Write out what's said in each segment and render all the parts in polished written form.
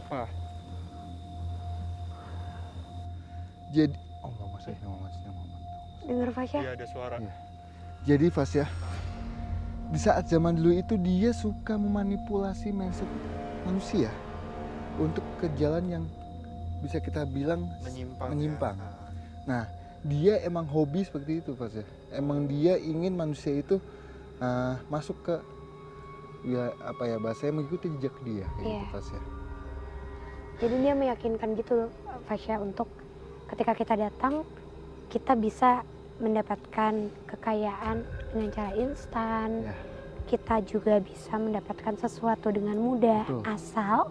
Apa? Jadi, oh mama saya, Dengar Fasya? Iya, ada suara. Iya. Jadi Fasya, di saat zaman dulu itu dia suka memanipulasi mindset manusia untuk ke jalan yang bisa kita bilang menyimpang. Ya. Nah, dia emang hobi seperti itu Fasya. Emang dia ingin manusia itu masuk ke ya apa ya bahasanya mengikuti jejak dia kayak gitu Fasya. Jadi dia meyakinkan gitu Fasya untuk ketika kita datang kita bisa mendapatkan kekayaan dengan cara instan. Ya. Kita juga bisa mendapatkan sesuatu dengan mudah. Betul. Asal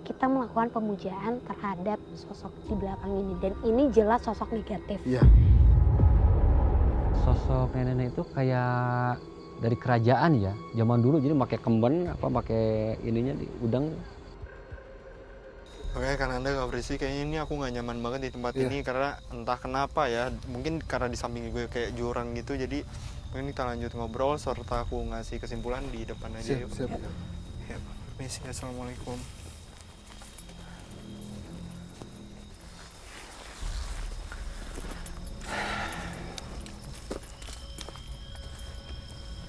kita melakukan pemujaan terhadap sosok di belakang ini. Dan ini jelas sosok negatif. Iya. Sosok nenek-nenek itu kayak dari kerajaan ya, zaman dulu, jadi pakai kemben pakai ininya di udang. Oke, kan Anda Kak Frisly, kayaknya ini aku nggak nyaman banget di tempat ini karena entah kenapa ya, mungkin karena di samping gue kayak jurang gitu, jadi mungkin kita lanjut ngobrol serta aku ngasih kesimpulan di depan aja. Siap. Ya, permisi, assalamualaikum.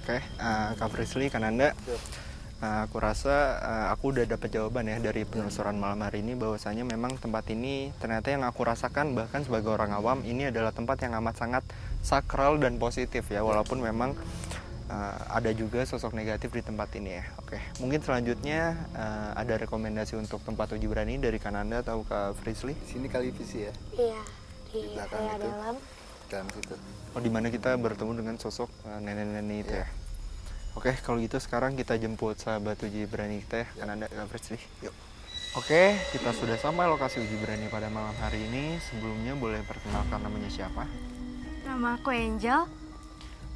Oke, Kak Frisly, kan Anda. Aku rasa aku udah dapat jawaban ya dari penelusuran malam hari ini, bahwasanya memang tempat ini ternyata yang aku rasakan bahkan sebagai orang awam ini adalah tempat yang amat sangat sakral dan positif ya, walaupun memang ada juga sosok negatif di tempat ini ya. Oke, mungkin selanjutnya ada rekomendasi untuk tempat uji berani dari Kananda atau Kak Frisly? Sini kali visi ya. Iya, di belakang area itu. dalam. Situ. Oh, dimana kita bertemu dengan sosok nenek-nenek itu ya. Oke, kalau gitu sekarang kita jemput sahabat uji berani kita ya, Kananda, Kak Frisly. Yuk. Oke, kita sudah sampai lokasi uji berani pada malam hari ini. Sebelumnya boleh perkenalkan namanya siapa? Nama aku Angel.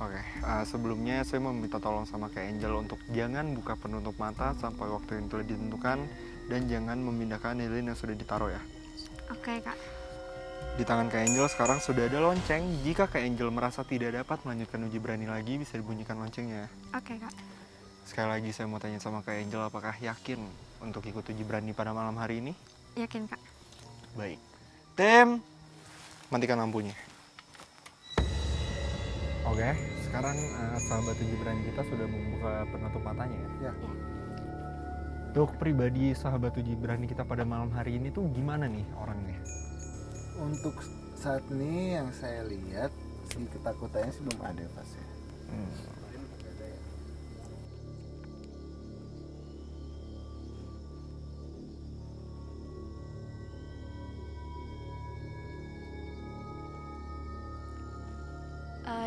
Oke, sebelumnya saya mau minta tolong sama Kak Angel untuk jangan buka penutup mata sampai waktu yang telah ditentukan dan jangan memindahkan lilin yang sudah ditaruh ya. Oke, Kak. Di tangan Kak Angel sekarang sudah ada lonceng. Jika Kak Angel merasa tidak dapat melanjutkan uji berani lagi, bisa dibunyikan loncengnya. Oke, Kak. Sekali lagi saya mau tanya sama Kak Angel, apakah yakin untuk ikut uji berani pada malam hari ini? Yakin, Kak. Baik. Tim, matikan lampunya. Oke, sekarang sahabat uji berani kita sudah membuka penutup matanya ya. Ya. Untuk pribadi sahabat uji berani kita pada malam hari ini tuh gimana nih orangnya? Untuk saat ini yang saya lihat si ketakutannya sih belum ada Fasya.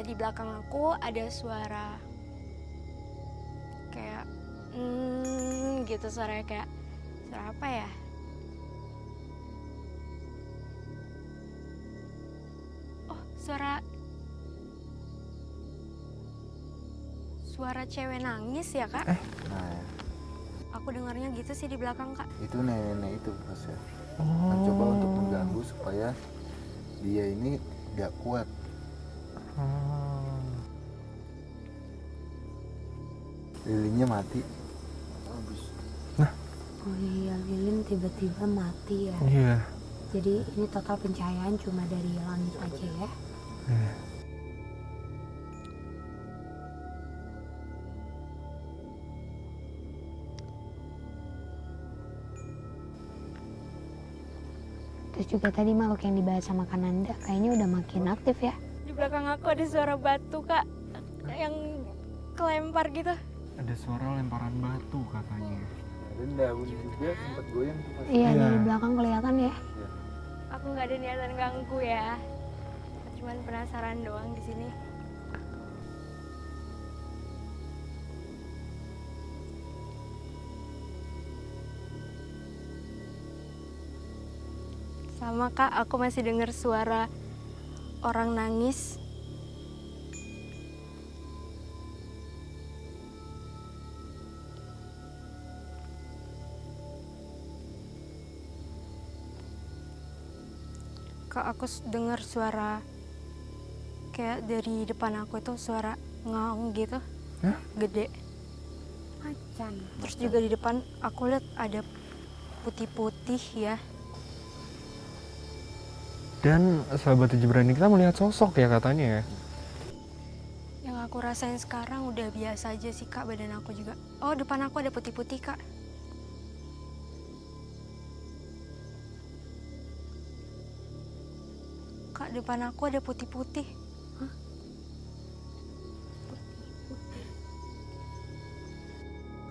Di belakang aku ada suara kayak gitu, suaranya kayak suara apa ya? Oh, suara cewek nangis ya, Kak? Nah, Aku dengarnya gitu sih di belakang, Kak. itu nenek itu Fasya. Mencoba untuk mengganggu supaya dia ini gak kuat. Lilinnya mati. Oh iya, lilin tiba-tiba mati ya. Iya. Jadi ini total pencahayaan cuma dari langit aja ya. Terus juga tadi makhluk yang dibahas sama Kananda kayaknya udah makin aktif ya. Di belakang aku ada suara batu, Kak, yang kelempar gitu. Ada suara lemparan batu katanya. Dan daun juga sempat goyang tuh Fasya. Iya, dari belakang kelihatan ya. Aku nggak ada niatan ganggu ya. Cuman penasaran doang di sini. Sama, Kak, aku masih dengar suara orang nangis. Kak, aku dengar suara kayak dari depan aku itu suara ngaung gitu. Gede. Macan. Terus juga di depan aku lihat ada putih-putih ya. Dan sahabat Tujuh Berani kita melihat sosok ya katanya ya. Yang aku rasain sekarang udah biasa aja sih Kak, badan aku juga. Oh, depan aku ada putih-putih Kak. Kak, depan aku ada putih-putih.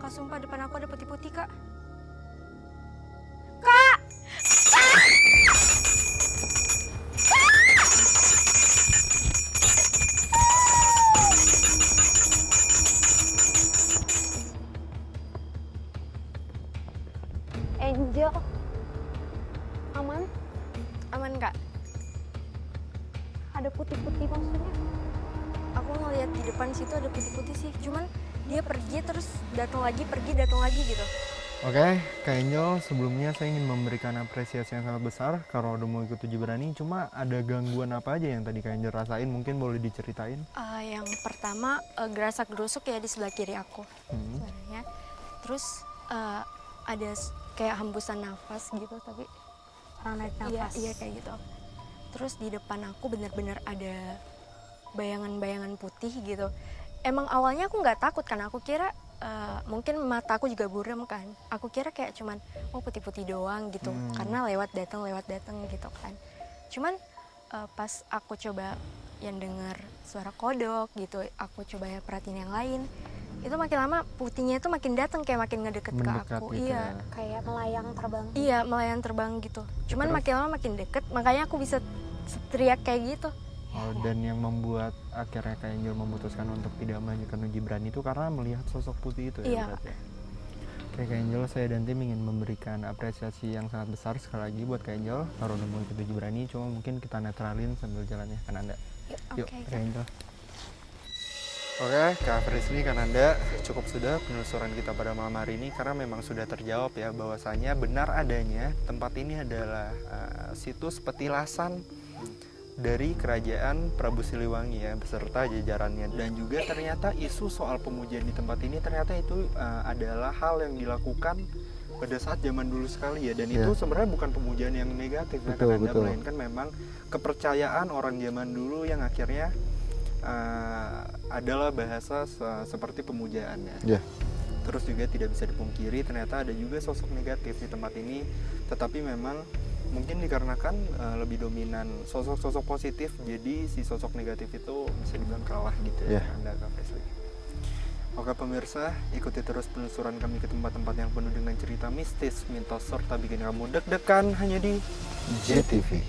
Kak, sumpah depan aku ada putih-putih Kak. Kak! Angel, aman? Aman Kak? Ada putih-putih maksudnya? Aku ngeliat di depan situ ada putih-putih sih. Cuman dia pergi terus datang lagi, pergi datang lagi gitu. Oke, Kak Angel, sebelumnya saya ingin memberikan apresiasi yang sangat besar karena udah mau ikut Tujuh Berani. Cuma ada gangguan apa aja yang tadi Kak Angel rasain? Mungkin boleh diceritain. Yang pertama gerasak gerusuk ya di sebelah kiri aku suaranya. Terus ada kayak hembusan nafas gitu, tapi Orang narik iya, nafas. iya kayak gitu. Terus di depan aku bener-bener ada bayangan-bayangan putih gitu. Emang awalnya aku nggak takut kan, aku kira mungkin mata aku juga buram kan. Aku kira kayak cuman putih-putih doang gitu, karena lewat datang gitu kan. Cuman pas aku coba yang dengar suara kodok gitu, aku coba ya perhatiin yang lain, itu makin lama putihnya itu makin datang, kayak makin ngedeket ke Mendekat aku. gitu Iya, ya. Kayak melayang terbang. iya melayang terbang gitu. Cuman Terus? makin lama makin deket, makanya aku bisa teriak kayak gitu. Oh, dan yang membuat akhirnya Kak Angel memutuskan untuk tidak melanjutkan Uji Berani itu karena melihat sosok putih itu ya Iya. berarti ya? Oke Kak Angel, saya dan tim ingin memberikan apresiasi yang sangat besar sekali lagi buat Kak Angel karena udah mau ikut Uji Berani. Cuma mungkin kita netralin sambil jalannya kan Anda. Yuk, Oke. Kak Angel. Oke, Kak Frisly, kan Anda cukup sudah penelusuran kita pada malam hari ini karena memang sudah terjawab ya bahwasanya benar adanya tempat ini adalah situs petilasan dari kerajaan Prabu Siliwangi ya beserta jajarannya, dan juga ternyata isu soal pemujaan di tempat ini ternyata itu adalah hal yang dilakukan pada saat zaman dulu sekali ya, dan itu sebenarnya bukan pemujaan yang negatif ya kan Anda, melainkan memang kepercayaan orang zaman dulu yang akhirnya adalah bahasa seperti pemujaan ya. Terus juga tidak bisa dipungkiri ternyata ada juga sosok negatif di tempat ini, tetapi memang mungkin dikarenakan lebih dominan sosok-sosok positif, jadi si sosok negatif itu bisa dibilang kalah gitu ya Anda, Kak Frisly. Oke pemirsa, ikuti terus penelusuran kami ke tempat-tempat yang penuh dengan cerita mistis, mitos, serta bikin kamu deg-degan hanya di JTV.